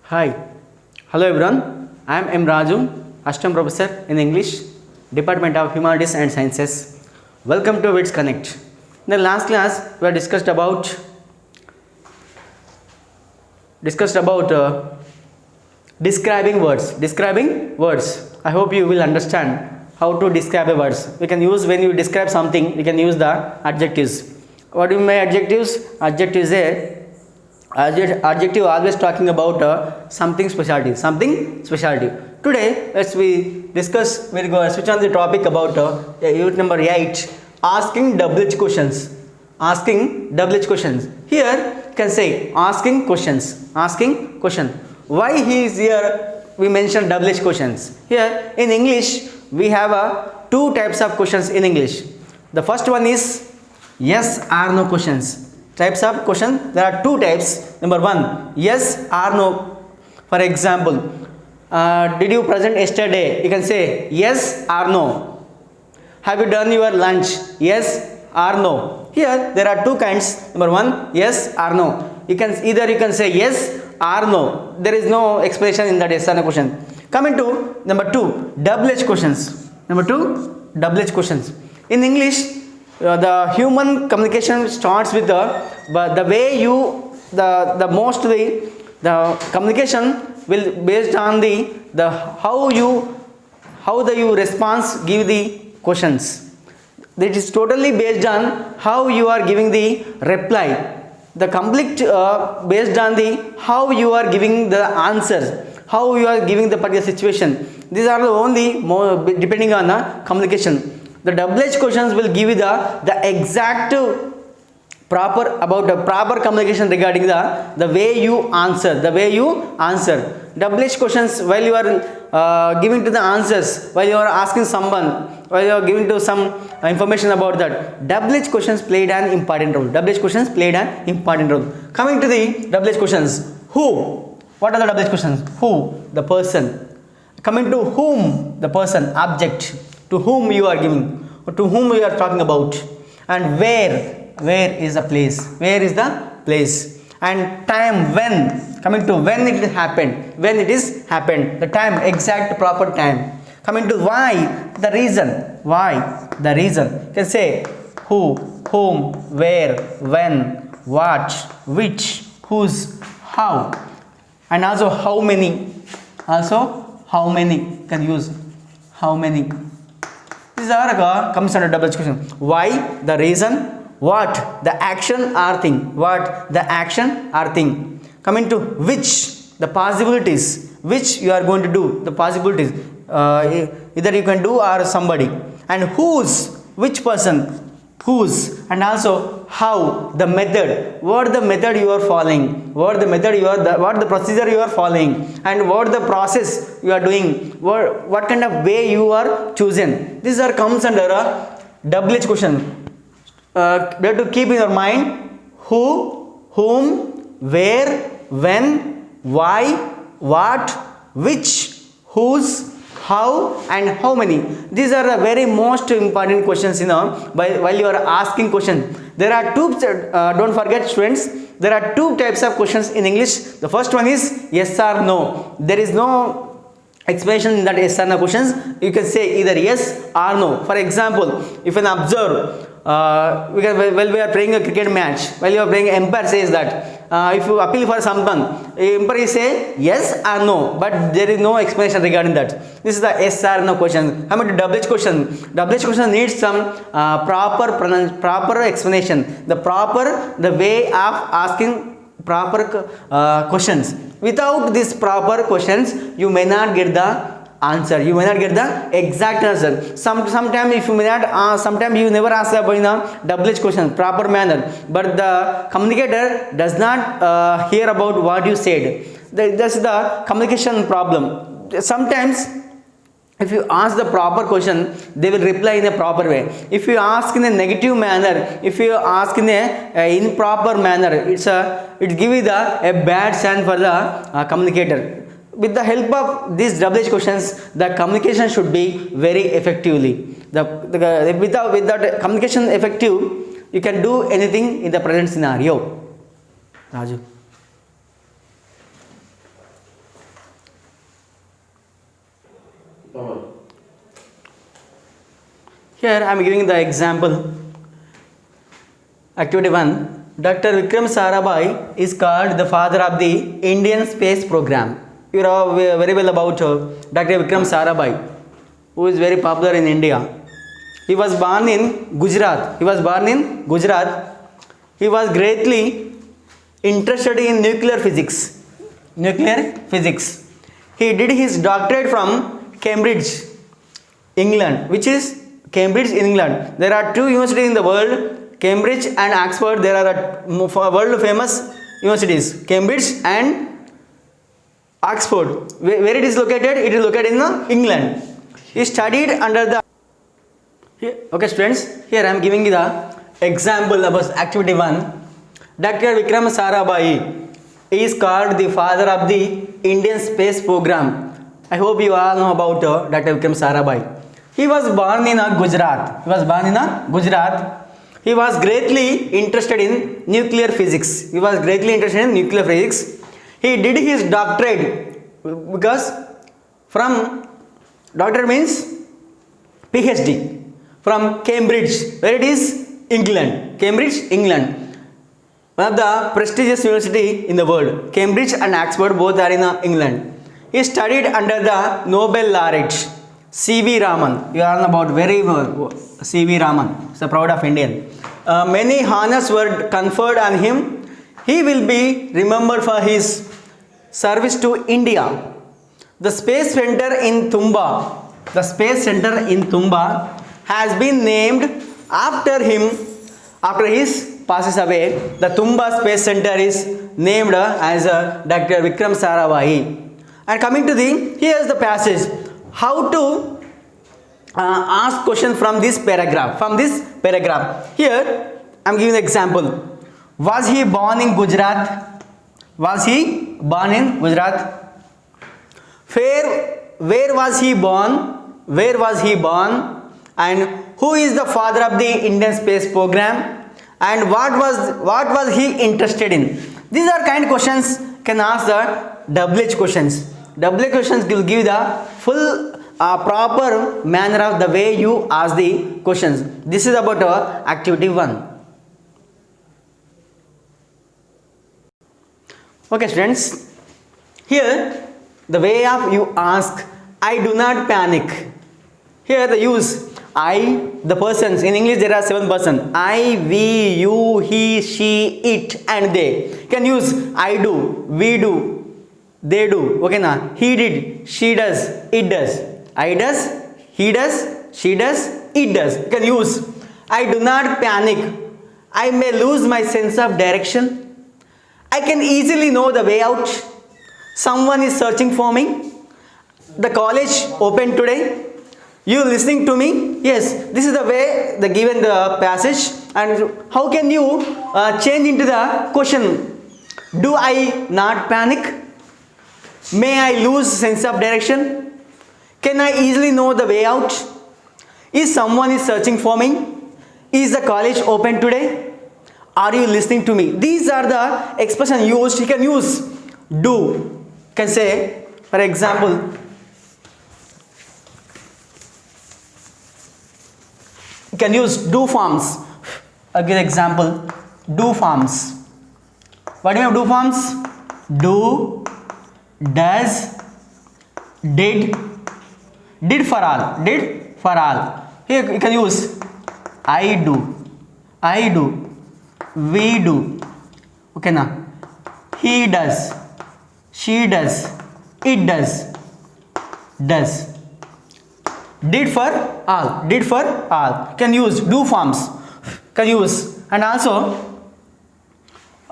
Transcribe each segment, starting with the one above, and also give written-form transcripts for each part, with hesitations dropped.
Hi, hello everyone. I am M. Raju, Assistant Professor in English, Department of Humanities and Sciences. Welcome to Witsconnect. In the last class, we have discussed about describing words. Describing words. I hope you will understand how to describe a words. We can use when you describe something. We can use the adjectives. What do you mean by adjectives? Adjective is a adjective always talking about something specialty. Today we go switch on the topic about unit number 8, asking WH questions. Here you can say asking questions. Why he is here? We mentioned WH questions. Here in English we have two types of questions in English. The first one is yes or no questions. Types of question, there are two types. Number one, yes or no. For example, did you present yesterday? You can say yes or no. Have you done your lunch? Yes or no. Here there are two kinds. Number one, yes or no. You can say yes or no. There is no explanation in that yes or no question. Coming to number two, WH questions. In English, the human communication starts with the way you the communication will based on the how you response give the questions. It is totally based on how you are giving the reply. The complete based on the how you are giving the answers, how you are giving the particular situation. These are the only more depending on the communication. The WH questions will give you the exact proper communication regarding the way you answer. WH questions, while you are giving to the answers, while you are asking someone, while you are giving to some information about that, WH questions played an important role. Coming to the WH questions, who? What are the WH questions? Who? The person. Coming to whom? The person, object. To whom you are giving, or to whom you are talking about. And where is the place, and time, when. Coming to when it happened, the time, exact proper time. Coming to why, the reason. You can say who, whom, where, when, what, which, whose, how, and also how many. You can use how many. These are comes under WH question. Why, the reason, what, the action or thing. Coming to which, the possibilities, which you are going to do, the possibilities, either you can do or somebody. And whose, which person, whose, and also how, the method, what the method you are following, what the procedure you are following, and what the process you are doing, what kind of way you are chosen. These are comes under a WH question. You have to keep in your mind who, whom, where, when, why, what, which, whose, how, and how many. These are the very most important questions while you are asking question. There are two, don't forget students, there are two types of questions in English. The first one is yes or no. There is no explanation in that yes or no questions. You can say either yes or no. For example, if an observer, while we are playing a cricket match, while you are playing, umpire says that if you appeal for someone, umpire say yes or no, but there is no explanation regarding that. This is the yes or no question. Coming to WH question. WH question needs some proper explanation. The way of asking proper questions. Without these proper questions, you may not get the answer. You may not get the exact answer. Sometimes if you may not, sometimes you never answer by the WH question proper manner, but the communicator does not hear about what you said. That's the communication problem. Sometimes if you ask the proper question, they will reply in a proper way. If you ask in a negative manner, if you ask in a improper manner, it give you a bad sign for the communicator. With the help of these WH questions, the communication should be very effectively. Without communication effective, you can do anything in the present scenario. Raju. Here I am giving the example. Activity 1. Dr. Vikram Sarabhai is called the father of the Indian space program. You know very well about Dr. Vikram Sarabhai, who is very popular in India. He was born in Gujarat. He was greatly interested in nuclear physics. He did his doctorate from Cambridge, England, which is Cambridge in England. There are two universities in the world, Cambridge and Oxford. There are world famous universities, Cambridge and Oxford. Where it is located? It is located in England. He studied under the... Okay students, here I am giving you the example about activity 1. Dr. Vikram Sarabhai is called the father of the Indian space program. I hope you all know about Dr. Vikram Sarabhai. He was born in Gujarat. He was greatly interested in nuclear physics. He did his doctorate because from doctor means PhD from Cambridge. Where it is? England. Cambridge, England. One of the prestigious university in the world. Cambridge and Oxford both are in England. He studied under the Nobel laureate C.V. Raman. You all know about very well C.V. Raman. He's a proud of Indian. Many honors were conferred on him. He will be remembered for his service to India. The Space Center in Tumba has been named after him. After his passes away, the Tumba Space Center is named as Dr. Vikram Sarabhai. And coming to here's the passage. How to ask questions from this paragraph. Here I am giving an example. Was he born in Gujarat? Where was he born? And who is the father of the Indian space program? And what was he interested in? These are kind of questions can ask the WH questions. WH questions will give the full proper manner of the way you ask the questions. This is about activity 1. Okay students, here the way of you ask, I do not panic. Here the use I, the persons. In English there are 7 persons. I, we, you, he, she, it and they. You can use I do, we do, they do. Okay na? He did, she does, it does. I does, he does, she does, it does. You can use I do not panic. I may lose my sense of direction. I can easily know the way out. Someone is searching for me. The college opened today. You listening to me? Yes, this is the way the given the passage. And how can you change into the question? Do I not panic? May I lose sense of direction? Can I easily know the way out? Is someone is searching for me? Is the college open today? Are you listening to me? These are the expressions used. You can use do. You can say, for example, you can use do forms. I'll give an example. Do forms. What do you mean do forms? Do, does, did, did for all. Here you can use I do, we do. Okay now. He does, she does, it does. Did for all. Can use do forms. Can use. And also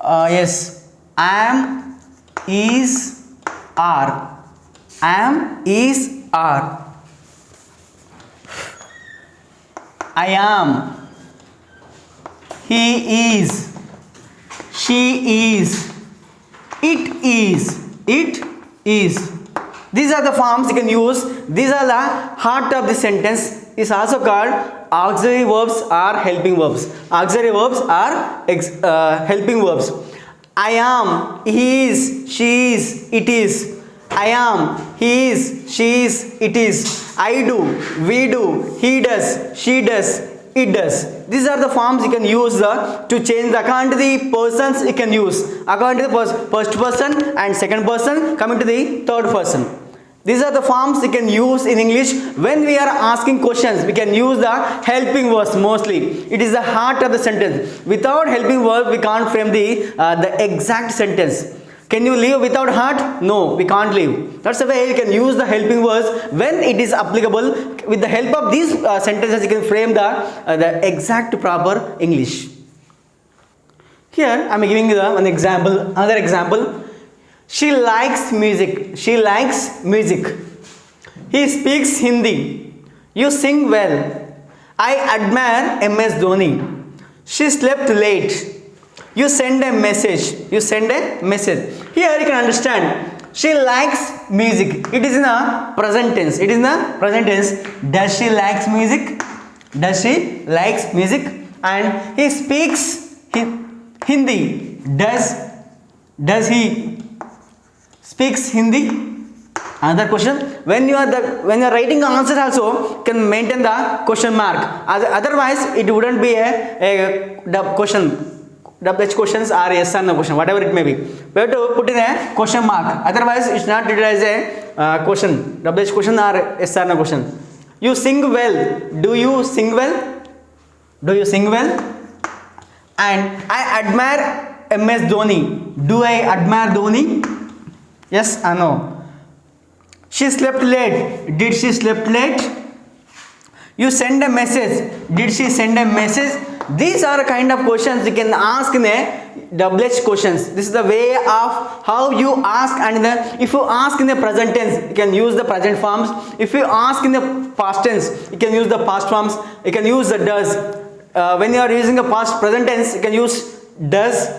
yes, am, is, are. I am, he is, she is, it is. These are the forms you can use. These are the heart of the sentence. Is also called auxiliary verbs or helping verbs. Helping verbs. I am, he is, she is, it is. I am, he is, she is, it is, I do, we do, he does, she does, it does. These are the forms you can use to change the according to the persons you can use. According to the first person and second person, coming to the third person. These are the forms you can use in English. When we are asking questions, we can use the helping verbs mostly. It is the heart of the sentence. Without helping verb, we can't frame the exact sentence. Can you live without heart? No, we can't live. That's the way you can use the helping verbs when it is applicable. With the help of these sentences, you can frame the exact proper English. Here, I am giving you an example, another example. She likes music. She likes music. He speaks Hindi. You sing well. I admire MS Dhoni. She slept late. You send a message. You send a message. Here you can understand. She likes music. It is in a present tense. It is in a present tense. Does she likes music? Does she likes music? And he speaks Hindi. Does he speaks Hindi? Another question. When you are writing the answer also, can maintain the question mark. Otherwise, it wouldn't be a question. WH questions are yes or no question, whatever it may be. We have to put in a question mark. Otherwise, it's not treated as a question. WH question are yes or no question. You sing well. Do you sing well? Do you sing well? And I admire MS Dhoni. Do I admire Dhoni? Yes or no? She slept late. Did she slept late? You send a message. Did she send a message? These are kind of questions you can ask in a WH questions. This is the way of how you ask. And if you ask in the present tense, you can use the present forms. If you ask in the past tense, you can use the past forms. You can use the does. When you are using a past present tense, you can use does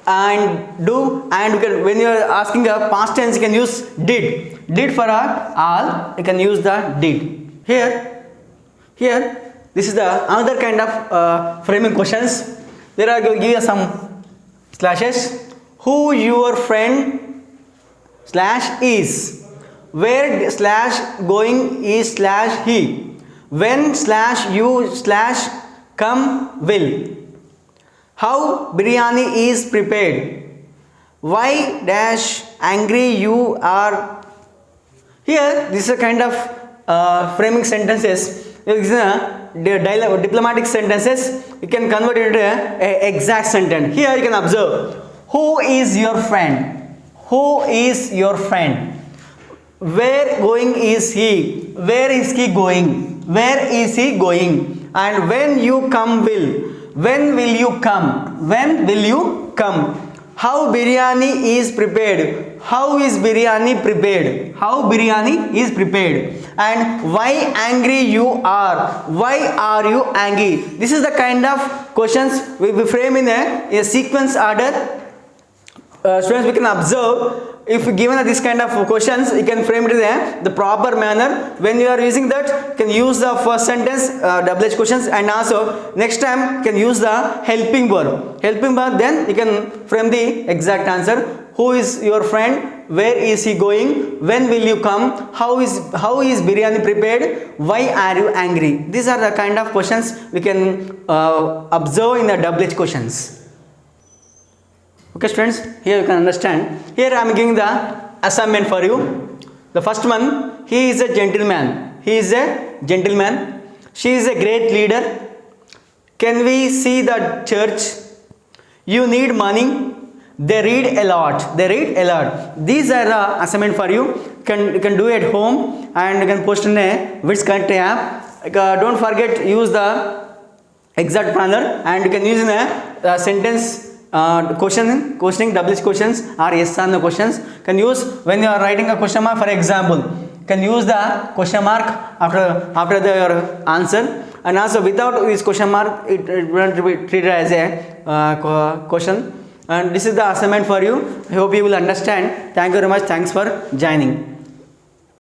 and do. And when you are asking a past tense, you can use did for all. You can use the did. Here this is the another kind of framing questions. There are going to give you some slashes. Who your friend slash is. Where slash going is slash he. When slash you slash come will. How biryani is prepared. Why dash angry you are. Here this is a kind of framing sentences. Diplomatic sentences, you can convert it into an exact sentence. Here you can observe. Who is your friend? Who is your friend? Where going is he? Where is he going? Where is he going? And when you come will. When will you come? When will you come? How biryani is prepared. How is biryani prepared? How biryani is prepared. And why angry you are. Why are you angry? This is the kind of questions we frame in a sequence order. Students, we can observe. If given this kind of questions, you can frame it in the proper manner. When you are using that, you can use the first sentence WH questions, and also next time you can use the helping verb. Then you can frame the exact answer. Who is your friend? Where is he going? When will you come? How is biryani prepared? Why are you angry? These are the kind of questions we can observe in the WH questions. Okay students, here you can understand. Here I am giving the assignment for you. The first one, he is a gentleman. He is a gentleman. She is a great leader. Can we see the church? You need money. They read a lot. They read a lot. These are the assignment for you. You can do it at home, and you can post in a Witsconnect app. Don't forget, use the exact planner, and you can use in a sentence questioning WH questions or yes or no questions. Can use when you are writing a question mark. For example, can use the question mark after your answer, and also without this question mark, it won't be treated as a question. And this is the assignment for you. I hope you will understand. Thank you very much. Thanks for joining.